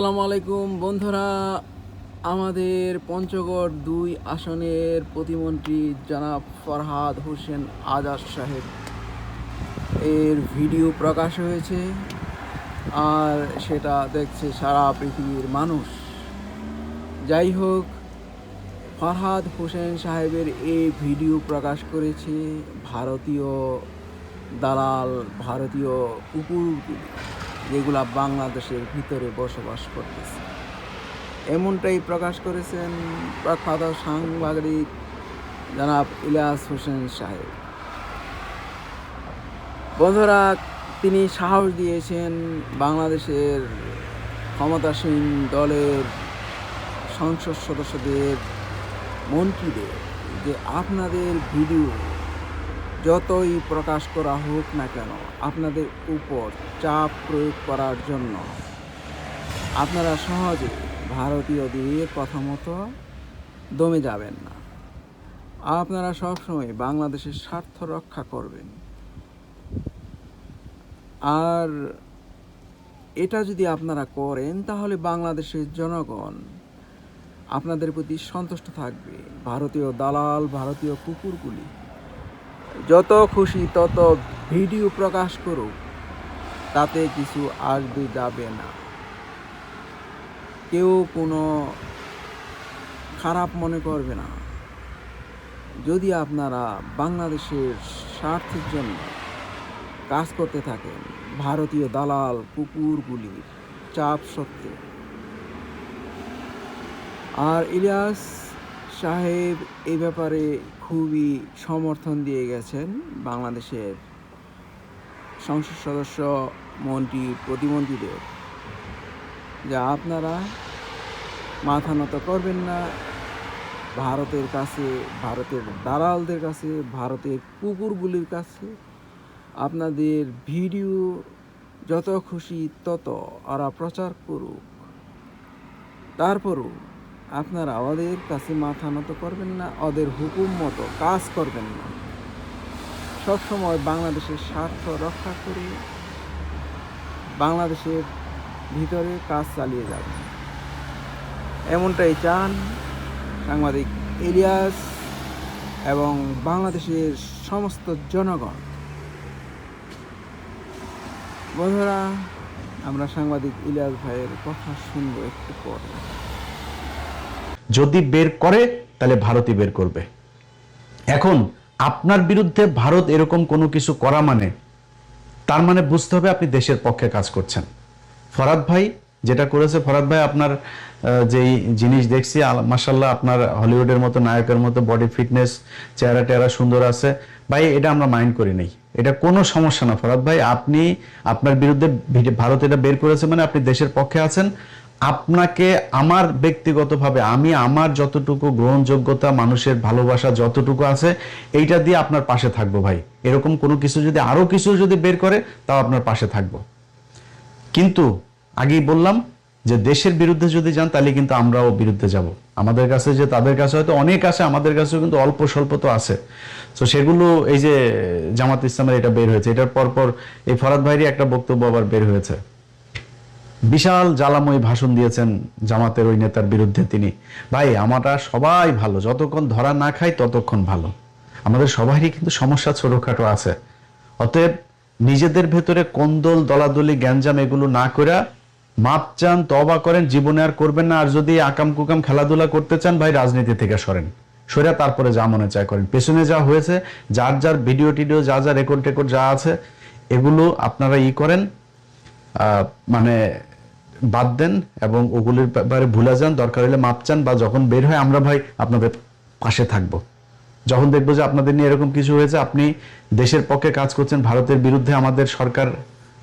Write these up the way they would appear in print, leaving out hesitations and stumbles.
আসসালামু আলাইকুম বন্ধুরা, আমাদের পঞ্চগড় ২ আসনের প্রতিমন্ত্রী জনাব ফরহাদ হোসেন আজাদ সাহেব এর ভিডিও প্রকাশ হয়েছে, আর সেটা দেখছে সারা পৃথিবীর মানুষ। যাই হোক, ফরহাদ হোসেন সাহেবের এই ভিডিও প্রকাশ করেছে ভারতীয় দালাল, ভারতীয় কুকুরগুলি, যেগুলা বাংলাদেশের ভিতরে বসবাস করতেছে। এমনটাই প্রকাশ করেছেন প্রখ্যাত সাংবাদিক জনাব ইলিয়াস হোসেন সাহেব। বন্ধুরা, তিনি সাহস দিয়েছেন বাংলাদেশের ক্ষমতাসীন দলের সংসদ সদস্যদের, মন্ত্রীদের, যে আপনাদের ভিডিও যতই প্রকাশ করা হোক না কেন, আপনাদের উপর চাপ প্রয়োগ করার জন্য আপনারা সহজে ভারতীয়দের কথা মতো দমে যাবেন না। আপনারা সবসময় বাংলাদেশের স্বার্থ রক্ষা করবেন। আর এটা যদি আপনারা করেন, তাহলে বাংলাদেশের জনগণ আপনাদের প্রতি সন্তুষ্ট থাকবে। ভারতীয় দালাল, ভারতীয় কুকুরগুলি যত খুশি তত ভিডিও প্রকাশ করুক, তাতে কিছু আসবে যাবে না। কেউ কোনো খারাপ মনে করবে না, যদি আপনারা বাংলাদেশের স্বার্থের জন্য কাজ করতে থাকেন ভারতীয় দালাল কুকুরগুলির চাপ সত্ত্বেও। আর ইলিয়াস সাহেব এই ব্যাপারে খুবই সমর্থন দিয়ে গেছেন বাংলাদেশের সংসদ সদস্য, মন্ত্রী, প্রতিমন্ত্রীদের, যে আপনারা মাথা নত করবেন না ভারতের কাছে, ভারতের দালালদের কাছে, ভারতের কুকুরগুলির কাছে। আপনাদের ভিডিও যত খুশি তত ওরা প্রচার করুক, তারপরও আপনারা ওদের কাছে মাথা নত করবেন না, ওদের হুকুম মতো কাজ করবেন না। সবসময় বাংলাদেশের স্বার্থ রক্ষা করে বাংলাদেশের ভিতরে কাজ চালিয়ে যাবেন, এমনটাই চান সাংবাদিক ইলিয়াস এবং বাংলাদেশের সমস্ত জনগণ। বন্ধুরা, আমরা সাংবাদিক ইলিয়াস ভাইয়ের কথা শুনবো একটু পরে। যদি বের করে তাহলে ভারতই বের করবে। এখন আপনার বিরুদ্ধে ভারত এরকম কোনো কিছু করা মানে, তার মানে বুঝতে হবে আপনি দেশের পক্ষে কাজ করছেন। ফরহাদ ভাই যেটা করেছে, ফরহাদ ভাই আপনার যেই জিনিস দেখছি, মাশাআল্লাহ, আপনার হলিউডের মতো নায়কের মতো বডি ফিটনেস, চেহারা টেহারা সুন্দর আছে ভাই, এটা আমরা মাইন্ড করি নাই, এটা কোনো সমস্যা না। ফরহাদ ভাই, আপনি আপনার বিরুদ্ধে ভারত এটা বের করেছে মানে আপনি দেশের পক্ষে আছেন। আপনাকে আমার ব্যক্তিগতভাবে, আমি আমার যতটুকু গ্রহণযোগ্যতা, মানুষের ভালোবাসা যতটুকু আছে, এইটা দিয়ে আপনার পাশে থাকবো ভাই। এরকম কোনো কিছু যদি, আরো কিছু যদি বের করে, তাও আপনার পাশে থাকবো। কিন্তু আগেই বললাম যে দেশের বিরুদ্ধে যদি যান, তাহলে কিন্তু আমরাও বিরুদ্ধে যাব। আমাদের কাছে যে তাদের কাছে হয়তো অনেক আছে, আমাদের কাছেও কিন্তু অল্প স্বল্প তো আছে। তো সেগুলো, এই যে জামাত ইসলামের এটা বের হয়েছে, এটার পরপর এই ফরহাদ ভাইয়েরই একটা বক্তব্য আবার বের হয়েছে। বিশাল জ্বালাময়ী ভাষণ দিয়েছেন জামাতের ওই নেতার বিরুদ্ধে তিনি। ভাই, আমরা সবাই ভালো, যতক্ষণ ধরা না খাই ততক্ষণ ভালো। আমাদের সবারই কিন্তু সমস্যা ছোটখাটো আছে। অতএব নিজেদের ভেতরে কোন্দল, দলাদলি, গ্যাঞ্জাম এগুলো না করে মাপ চান, তওবা করেন, জীবনে আর করবেন না। আর যদি আকাম কুকাম খেলাধুলা করতে চান ভাই, রাজনীতি থেকে সরে তারপরে যা মনে চায় করেন। পেছনে যা হয়েছে, যার যার ভিডিও টিডিও, যা যা রেকর্ড টেকর্ড যা আছে, এগুলো আপনারা করেন, মানে বাদ দেন এবং ওগুলির ব্যাপারে ভুলে যান। দরকার হলে মাপ চান, বা যখন বের হয় আমরা ভাই আপনাদের পাশে থাকবো। যখন দেখবো যে আপনাদের নিয়ে এরকম কিছু হয়েছে, আপনি দেশের পক্ষে কাজ করছেন, ভারতের বিরুদ্ধে আমাদের সরকার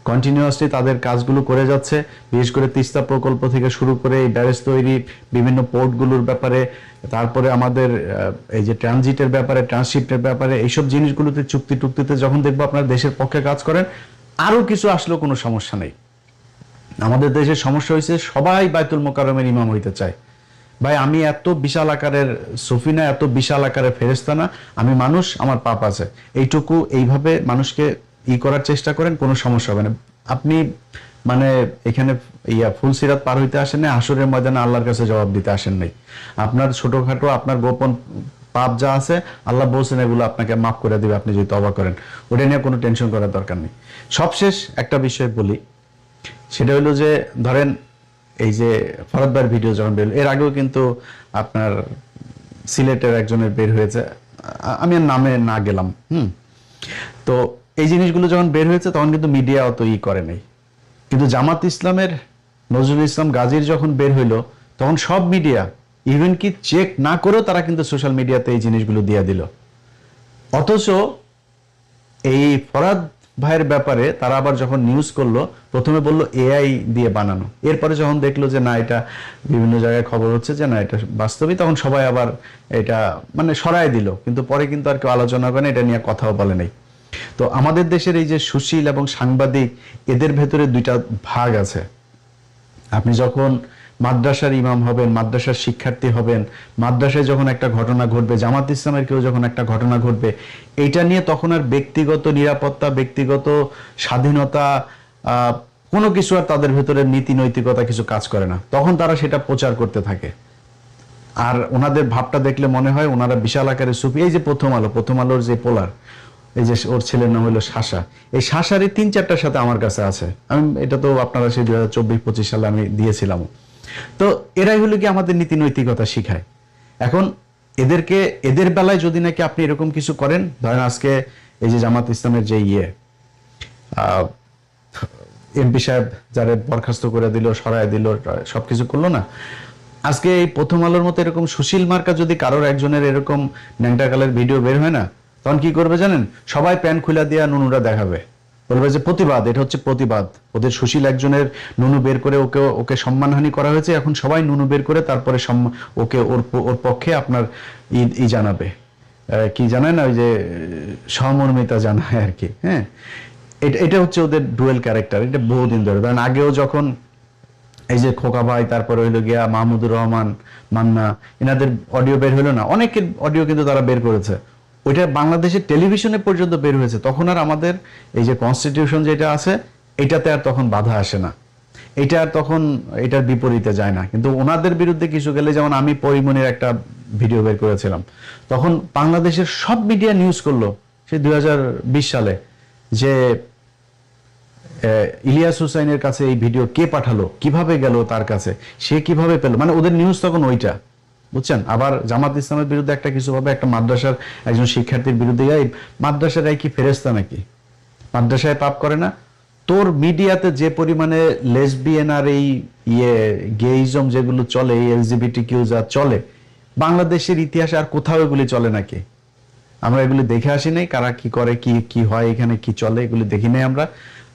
কন্টিনিউয়াসলি তাদের কাজগুলো করে যাচ্ছে, বিশেষ করে তিস্তা প্রকল্প থেকে শুরু করে এই ব্যারেজ তৈরি, বিভিন্ন পোর্টগুলোর ব্যাপারে, তারপরে আমাদের এই যে ট্রানজিটের ব্যাপারে, ট্রান্সশিপ্টের ব্যাপারে, এইসব জিনিসগুলোতে চুক্তি টুক্তিতে যখন দেখবো আপনারা দেশের পক্ষে কাজ করেন, আরো কিছু আসলেও কোনো সমস্যা নেই। আমাদের দেশের সমস্যা হয়েছে সবাই বায়তুল মোকাররমের ইমাম হইতে চায়। ভাই, আমি এত বিশাল আকারের সফিনা, এত বিশাল আকারের ফেরেশতা না, আমি মানুষ, আমার পাপ আছে। এইটুকু এইভাবে মানুষকে করার চেষ্টা করেন, কোনো সমস্যা হবে না। আপনি মানে এখানে ফুলসিরাত পার হইতে আসেন নাই, হাসরের ময়দানে আল্লাহর কাছে জবাব দিতে আসেন নাই। আপনার ছোটখাটো আপনার গোপন পাপ যা আছে আল্লাহ বলছেন এগুলো আপনাকে মাফ করে দিবে আপনি যদি তওবা করেন, ওটা নিয়ে কোনো টেনশন করার দরকার নেই। সবশেষ একটা বিষয় বলি, সেটা হলো যে ধরেন এই যে ফরহাদ ভাইয়ের ভিডিও যখন বের, এর আগেও কিন্তু আপনার সিলেটের একজনের বের হয়েছে, আমি আর নামে না গেলাম। তো এই জিনিসগুলো যখন বের হয়েছে তখন কিন্তু মিডিয়া অত করে নাই, কিন্তু জামাত ইসলামের নজরুল ইসলাম গাজীর যখন বের হইলো তখন সব মিডিয়া ইভেন কি চেক না করেও তারা কিন্তু সোশ্যাল মিডিয়াতে এই জিনিসগুলো দিয়ে দিল। অথচ এই ফরহাদ ভাইয়ের ব্যাপারে তারা আবার যখন নিউজ করলো প্রথমে বললো এআই দিয়ে বানানো, এরপরে যখন দেখলো যে না এটা বিভিন্ন জায়গায় খবর হচ্ছে যে না এটা বাস্তবই, তখন সবাই আবার এটা মানে সরায় দিল, কিন্তু পরে কিন্তু আর কেউ আলোচনা করে এটা নিয়ে কথাও বলে নাই। তো আমাদের দেশের এই যে সুশীল এবং সাংবাদিক, এদের ভেতরে দুইটা ভাগ আছে। আপনি যখন মাদ্রাসার ইমাম হবেন, মাদ্রাসার শিক্ষার্থী হবেন, মাদ্রাসায় যখন একটা ঘটনা ঘটবে, জামাত ইসলামের কেউ যখন একটা ঘটনা ঘটবে, এইটা নিয়ে তখন আর ব্যক্তিগত নিরাপত্তা, ব্যক্তিগত স্বাধীনতা কোনো কিছু আর তাদের ভেতরে নীতি নৈতিকতা কিছু কাজ করে না, তখন তারা সেটা প্রচার করতে থাকে। আর ওনাদের ভাবটা দেখলে মনে হয় ওনারা বিশাল আকারে সুফি। এই যে প্রথম আলোর যে পোলার, এই যে ওর ছেলের নাম হলো শাসা, এই শাসারই 3-4টার সাথে আমার কাছে আছে, আমি এটা তো আপনারা সেই 2024-25 সালে আমি দিয়েছিলাম। তো এরাই হলো কি আমাদের নীতি নৈতিকতা শিখায়। এখন এদের বেলায় যদি নাকি আপনি এরকম কিছু করেন, ধরেন আজকে এই যে জামাত ইসলামের যে এমপি সাহেব যারা বরখাস্ত করে দিল, সরায় দিল, সবকিছু করলো না, আজকে এই প্রথম আলোর মতো এরকম সুশীল মার্কা যদি কারোর একজনের এরকম ন্যাংটাকালের ভিডিও বের হয় না, তখন কি করবে জানেন? সবাই প্যান খুলে দিয়া নুনুরা দেখাবে, বলবে যে প্রতিবাদ, এটা হচ্ছে প্রতিবাদ, ওদের সুশীল একজনের নুনু বের করে ওকে সম্মানহানি করা হয়েছে, এখন সবাই নুনু বের করে তারপরে ওকে ওর পক্ষে আপনার জানাবে, কি জানায় না, ওই যে সহমর্মিতা জানায় আর কি। হ্যাঁ, এটা হচ্ছে ওদের ডুয়েল ক্যারেক্টার, এটা বহুদিন ধরে। কারণ আগেও যখন এই যে খোকা ভাই, তারপরে হইলো গিয়া মাহমুদুর রহমান মান্না, এনাদের অডিও বের হইলো না, অনেকের অডিও কিন্তু তারা বের করেছে, ওইটা বাংলাদেশের টেলিভিশনে পর্যন্ত বের হয়েছে, তখন আর আমাদের এই যে কনস্টিটিউশন যেটা আছে এটাতে আর তখন বাধা আসে না, এটা আর তখন এটার বিপরীতে যায় না। কিন্তু ওনাদের বিরুদ্ধে কিছু গেলে, যেমন আমি পরিমণির একটা ভিডিও বের করেছিলাম, তখন বাংলাদেশের সব মিডিয়া নিউজ করলো সেই 2020 সালে যে ইলিয়াস হুসাইনের কাছে এই ভিডিও কে পাঠালো, কিভাবে গেল তার কাছে, সে কিভাবে পেল, মানে ওদের নিউজ তখন ওইটা, বুঝছেন। আবার জামাত ইসলামের বিরুদ্ধে একটা কিছু হবে, একটা মাদ্রাসার একজন শিক্ষার্থীর বিরুদ্ধে, এই মাদ্রাসার কি ফেরেস্তা নাকি, মাদ্রাসায় পাপ করে না? তোর মিডিয়াতে যে পরিমাণে লেসবিয়ান আর এই গেইজম যেগুলো চলে, এই এলজিবিটি কিউ যা চলে, বাংলাদেশের ইতিহাসে আর কোথাও এগুলি চলে নাকি? আমরা এগুলি দেখে আসি নাই, কারা কি করে, কি হয়, এখানে কি চলে, এগুলি দেখি নাই আমরা।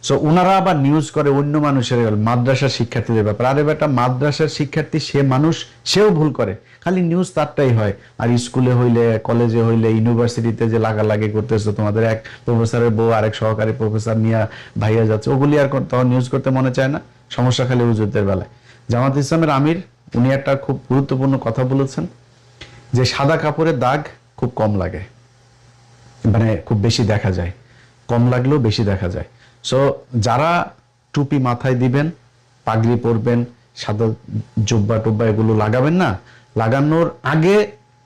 সো ওনারা আবার নিউজ করে অন্য মানুষের, মাদ্রাসার শিক্ষার্থীদের ব্যাপার। আরে বেটা, মাদ্রাসার শিক্ষার্থী সে মানুষ, সেও ভুল করে, খালি নিউজ তারটাই হয়। আর স্কুলে হইলে, কলেজে হইলে, ইউনিভার্সিটিতে যে লাগালাগি করতেছো, তোমাদের এক প্রফেসরের বউ আরেক সহকারী প্রফেসর নিয়ে ভাইয়া যাচ্ছে, ওগুলি আর তখন নিউজ করতে মনে চায় না। সমস্যা খালি হুজুরদের বেলায়। জামাত ইসলামের আমির উনি একটা খুব গুরুত্বপূর্ণ কথা বলেছেন, যে সাদা কাপড়ের দাগ খুব কম লাগে, মানে খুব বেশি দেখা যায়, কম লাগলেও বেশি দেখা যায়। সো যারা টুপি মাথায় দিবেন, পাগড়ি পরবেন, সাদা জুব্বা টুব্বা এগুলো লাগাবেন না, লাগানোর আগে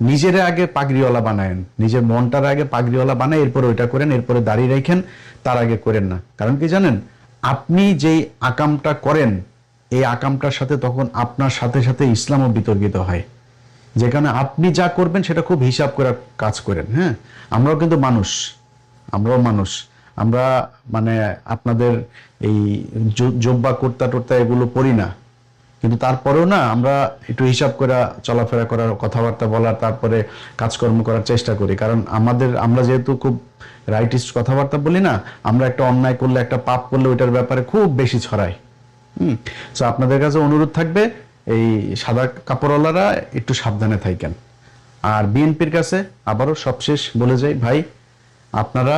নিজের আগে পাগড়িওয়ালা বানায়েন, নিজের মনটার আগে পাগড়িওয়ালা বানায়, এরপরে ওইটা করেন, এরপরে দাঁড়িয়ে রাখেন, তার আগে করেন না। কারণ কি জানেন, আপনি যেই আকামটা করেন, এই আকামটার সাথে তখন আপনার সাথে সাথে ইসলামও বিতর্কিত হয়, যেখানে আপনি যা করবেন সেটা খুব হিসাব করে কাজ করেন। হ্যাঁ, আমরাও কিন্তু মানুষ, আমরা মানে আপনাদের এই জব্বা কুর্তা টুর্তা এগুলো পরি না, কিন্তু তারপরেও না আমরা একটু হিসাব করে চলাফেরা করার, কথাবার্তা বলার, তারপরে কাজকর্ম করার চেষ্টা করি। কারণ আমরা যেহেতু খুব রাইটিস্ট কথাবার্তা বলি না, আমরা একটা অন্যায় করলে, একটা পাপ করলে ওইটার ব্যাপারে খুব বেশি ছড়াই। তো আপনাদের কাছে অনুরোধ থাকবে, এই সাদা কাপড়ওয়ালারা একটু সাবধানে থাকেন। আর বিএনপির কাছে আবারও সবশেষ বলে যাই, ভাই আপনারা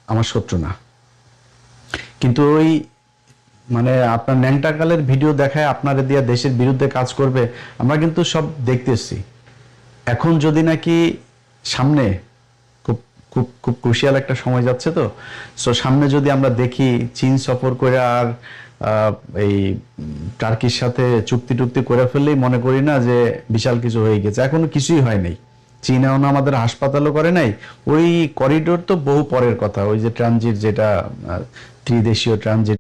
আমার শত্রু না, কিন্তু ওই মানে আপনার ন্যাংটাকালের ভিডিও দেখায় আপনারা দিয়া দেশের বিরুদ্ধে কাজ করবে, আমরা কিন্তু সব দেখতেছি। এখন যদি নাকি সামনে খুব খুব খুব ক্রুশিয়াল একটা সময় যাচ্ছে, তো সো সামনে যদি আমরা দেখি চীন সফর করে আর এই টার্কির সাথে চুক্তি টুক্তি করে ফেললেই মনে করি না যে বিশাল কিছু হয়ে গেছে। এখনো কিছুই হয় নাই। চীনাও না আমাদের হাসপাতালও করে নাই। ওই করিডোর তো বহু পরের কথা, ওই যে ট্রানজিট, যেটা ত্রিদেশীয় ট্রানজিট